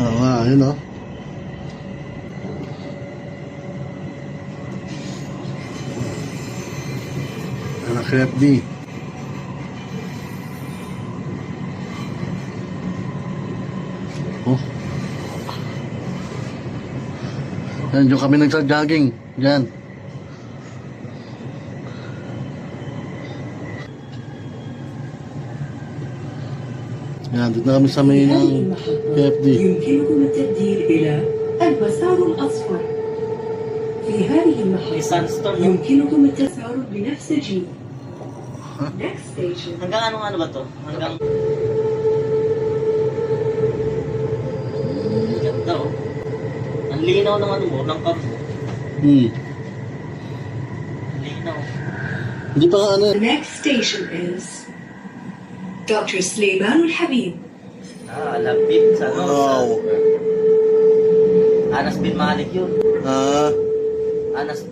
Oo nga, yun o. Anak FD. Oh. Yan, yung kami nagsa-jogging. Yan. Yan, dito na kami sa may ng KFD. يمكنكم التبديل إلى المسار الأصفر. في هذه May المحطة sunstorm. يمكنكم التسارع بنفسجي. Next station. Hanggang ano ba to? Hanggang... Ganda oh. Ang linaw ng ano mo, ng cab mo. Ang linaw. Hindi pa nga ano The next station is Dr. سليمان الحبيب. Lapit sa ano. Wow. Sa Anas bin Malik yun. Ah. Anas